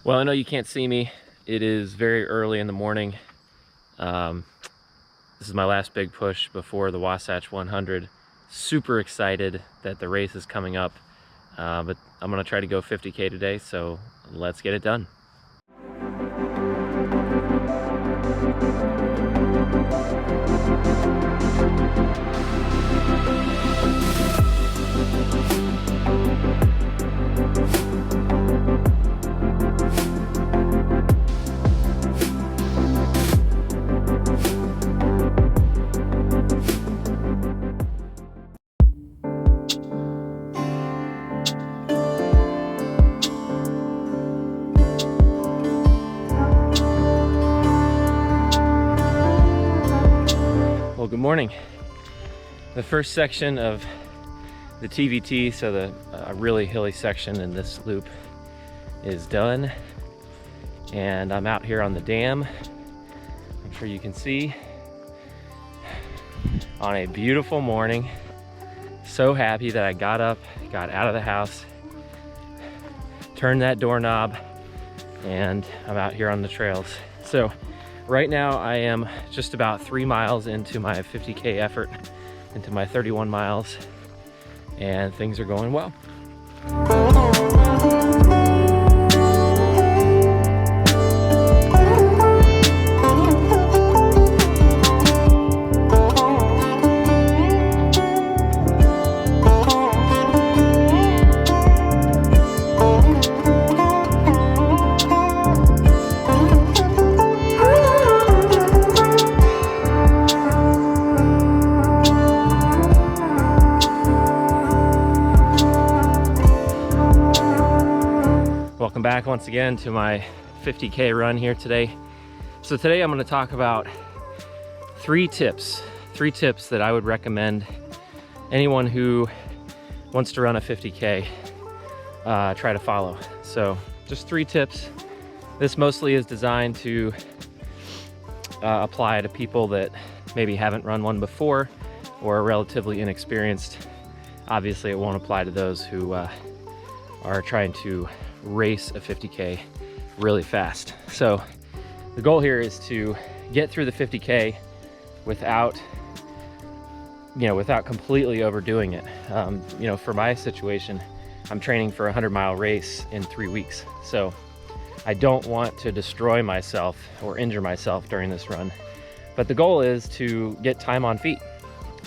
Well, I know you can't see me. It is very early in the morning. This is my last big push before the Wasatch 100. Super excited that the race is coming up, but I'm gonna try to go 50K today, so let's get it done. Well, good morning. The first section of the TVT, so the really hilly section in this loop, is done. And I'm out here on the dam. I'm sure you can see. On a beautiful morning. So happy that I got up, got out of the house, turned that doorknob, and I'm out here on the trails. So right now I am just about 3 miles into my 50K effort, into my 31 miles, and things are going well. Welcome back once again to my 50K run here today. So today I'm going to talk about three tips that I would recommend anyone who wants to run a 50K try to follow. So just 3 tips. This mostly is designed to apply to people that maybe haven't run one before or are relatively inexperienced. Obviously it won't apply to those who are trying to race a 50K really fast. So the goal here is to get through the 50K without completely overdoing it. For my situation, I'm training for a 100-mile race in 3 weeks. So I don't want to destroy myself or injure myself during this run. But the goal is to get time on feet,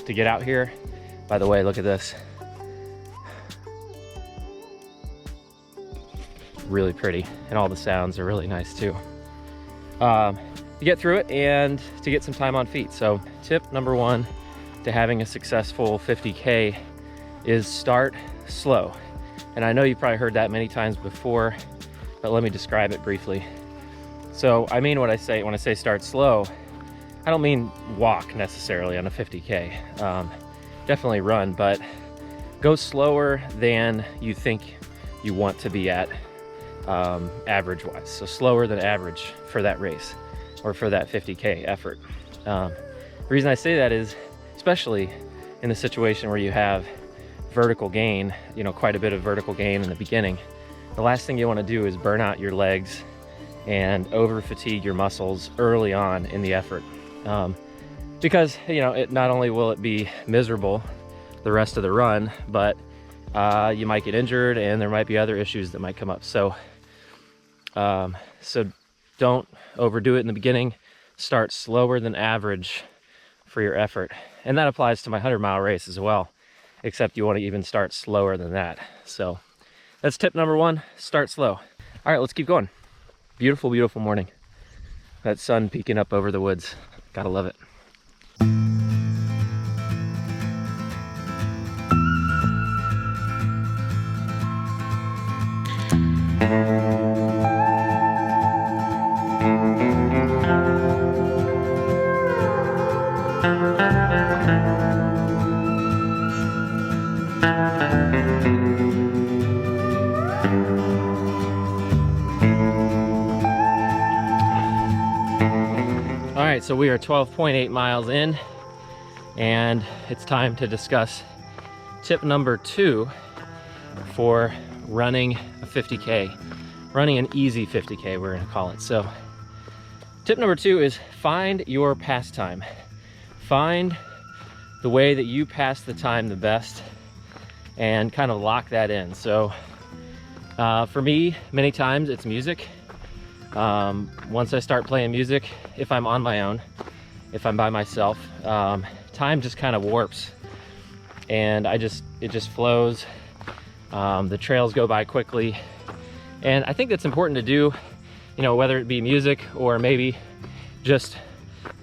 to get out here. By the way, look at this. Really pretty, and all the sounds are really nice too. To get through it and to get some time on feet. So tip number 1 to having a successful 50K is start slow. And I know you've probably heard that many times before, but let me describe it briefly. So I mean what I say when I say start slow. I don't mean walk necessarily on a 50K. Definitely run, but go slower than you think you want to be at average wise. So slower than average for that race or for that 50K effort. The reason I say that is, especially in the situation where you have vertical gain, quite a bit of vertical gain in the beginning, the last thing you want to do is burn out your legs and over fatigue your muscles early on in the effort. Because it not only will it be miserable the rest of the run, but you might get injured and there might be other issues that might come up. So don't overdo it in the beginning. Start slower than average for your effort. And that applies to my 100-mile race as well, except you want to even start slower than that. So that's tip number 1, start slow. All right, let's keep going. Beautiful, beautiful morning. That sun peeking up over the woods. Gotta love it. All right, so we are 12.8 miles in, and it's time to discuss tip number 2 for running a 50K running an easy 50K, we're gonna call it. So tip number 2 is find your pastime. Find the way that you pass the time the best and kind of lock that in. So for me, many times it's music. Once I start playing music, if I'm on my own, if I'm by myself, time just kind of warps, and it just flows. The trails go by quickly, and I think that's important to do, you know, whether it be music or maybe just,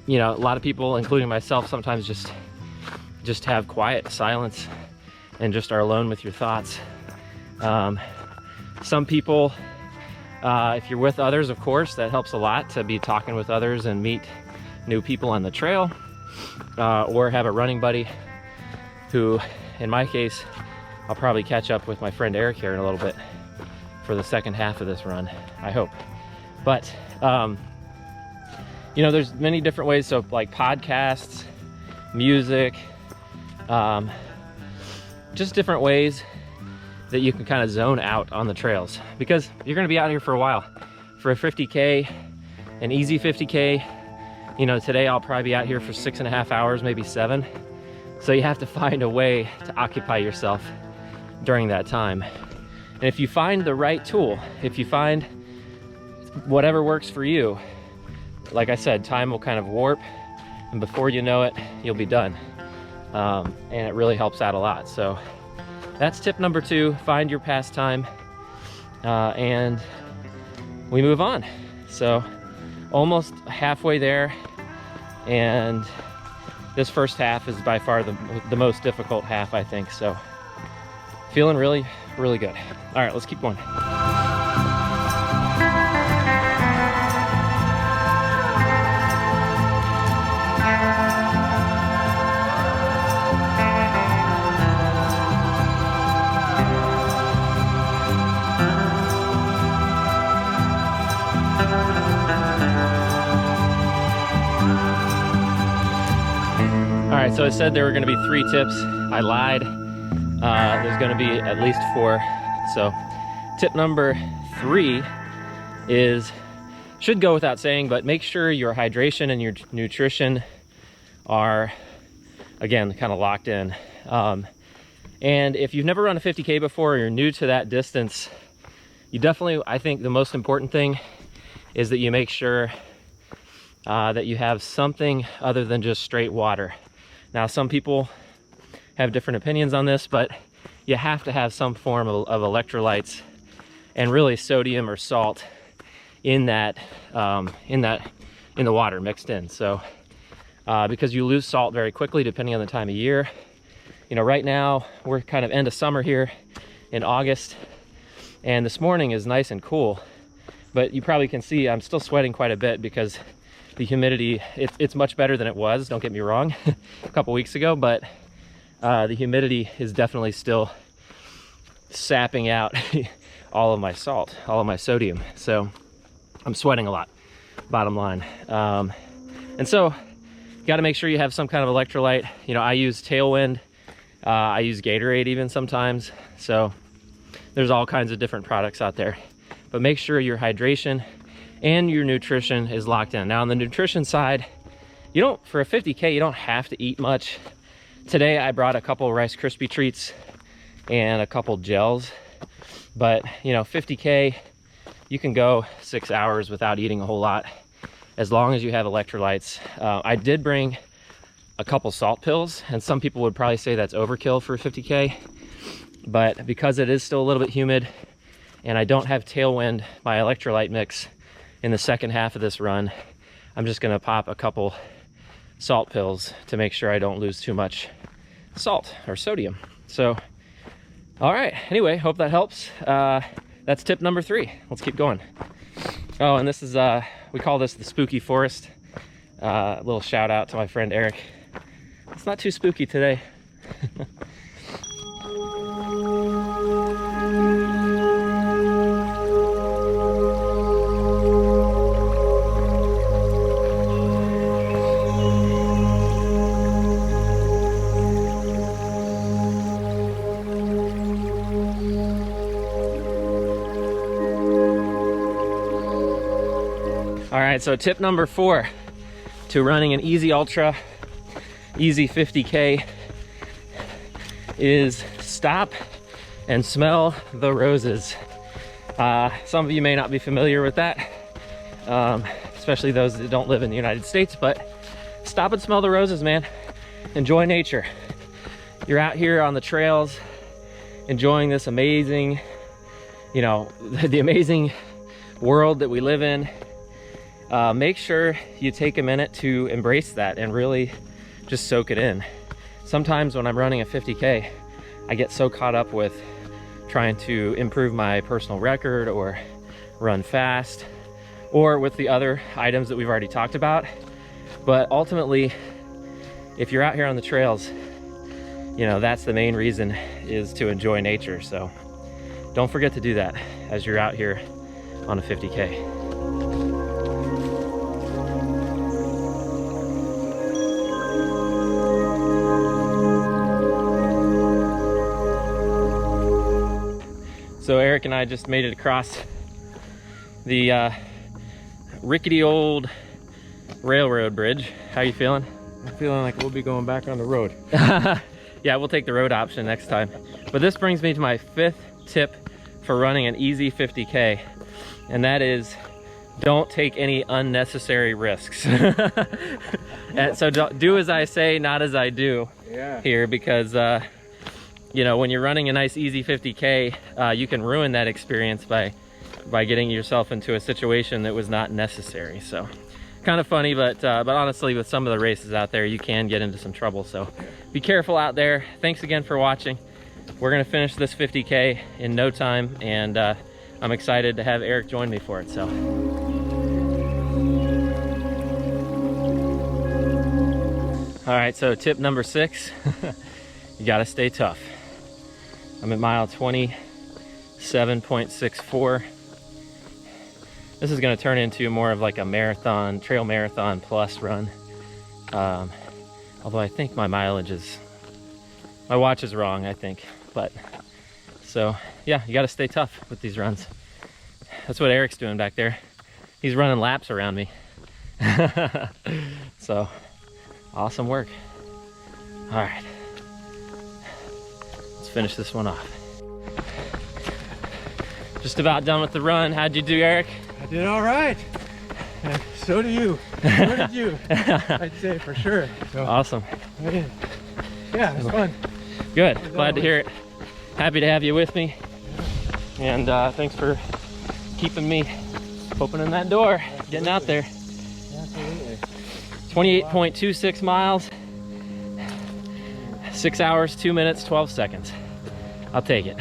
you know, a lot of people, including myself, sometimes just have quiet silence and just are alone with your thoughts. Some people, if you're with others, of course, that helps a lot to be talking with others and meet new people on the trail, or have a running buddy who, in my case, I'll probably catch up with my friend Eric here in a little bit for the second half of this run, I hope. But, you know, there's many different ways. So like podcasts, music, just different ways that you can kind of zone out on the trails, because you're going to be out here for a while. For a 50K, an easy 50K, you know, today I'll probably be out here for 6.5 hours, maybe 7. So you have to find a way to occupy yourself during that time. And if you find the right tool, if you find whatever works for you, like I said, time will kind of warp, and before you know it, you'll be done. And it really helps out a lot. So that's tip number 2, find your pastime, and we move on. So almost halfway there, and this first half is by far the most difficult half, I think. So feeling really, really good. All right, let's keep going. All right, so I said there were going to be 3 tips. I lied. There's going to be at least 4. So tip number 3 should go without saying, but make sure your hydration and your nutrition are, again, kind of locked in. And if you've never run a 50K before, or you're new to that distance, you definitely, I think the most important thing is that you make sure that you have something other than just straight water. Now, some people have different opinions on this, but you have to have some form of electrolytes and really sodium or salt in the water mixed in. So because you lose salt very quickly depending on the time of year. You know, right now we're kind of end of summer here in August, and this morning is nice and cool, but you probably can see I'm still sweating quite a bit because the humidity, it's much better than it was, don't get me wrong, a couple weeks ago, but the humidity is definitely still sapping out all of my salt, all of my sodium. So I'm sweating a lot, bottom line. And so you got to make sure you have some kind of electrolyte. You know, I use Tailwind, I use Gatorade even sometimes. So there's all kinds of different products out there, but make sure your hydration and your nutrition is locked in. Now on the nutrition side, for a 50K, you don't have to eat much. Today I brought a couple Rice Krispie treats and a couple gels, but you know, 50K, you can go 6 hours without eating a whole lot as long as you have electrolytes. I did bring a couple salt pills, and some people would probably say that's overkill for 50K, but because it is still a little bit humid and I don't have Tailwind, my electrolyte mix, in the second half of this run, I'm just gonna pop a couple salt pills to make sure I don't lose too much salt or sodium. So, all right, anyway, hope that helps. That's tip number 3. Let's keep going. Oh, and this is, we call this the spooky forest. A little shout out to my friend Eric. It's not too spooky today. All right, so tip number 4 to running an easy ultra, easy 50K is stop and smell the roses. Some of you may not be familiar with that, especially those that don't live in the United States, but stop and smell the roses, man. Enjoy nature. You're out here on the trails, enjoying this amazing, you know, the amazing world that we live in. Make sure you take a minute to embrace that and really just soak it in. Sometimes when I'm running a 50K, I get so caught up with trying to improve my personal record or run fast, or with the other items that we've already talked about. But ultimately, if you're out here on the trails, you know, that's the main reason, is to enjoy nature. So don't forget to do that as you're out here on a 50K. So Eric and I just made it across the rickety old railroad bridge. How you feeling? I'm feeling like we'll be going back on the road. Yeah, we'll take the road option next time. But this brings me to my 5th tip for running an easy 50K, and that is don't take any unnecessary risks. And so do as I say, not as I do. Yeah. Here, because you know, when you're running a nice easy 50K, you can ruin that experience by getting yourself into a situation that was not necessary. So kind of funny, but honestly, with some of the races out there, you can get into some trouble. So be careful out there. Thanks again for watching. We're gonna finish this 50K in no time, and I'm excited to have Eric join me for it. So. All right, so tip number 6, you gotta stay tough. I'm at mile 27.64. This is gonna turn into more of like a marathon, trail marathon plus run. Although I think my mileage is, my watch is wrong, I think. But, so yeah, you gotta stay tough with these runs. That's what Eric's doing back there. He's running laps around me. So, awesome work. All right. Finish this one off. Just about done with the run. How'd you do, Eric? I did all right. And so do you. So did you. I'd say for sure. So, awesome. yeah, it was fun. Good. Glad to hear it. Happy to have you with me. And thanks for keeping me opening that door, absolutely. Getting out there. Absolutely. 28.26 miles. 6 hours, 2 minutes, 12 seconds. I'll take it.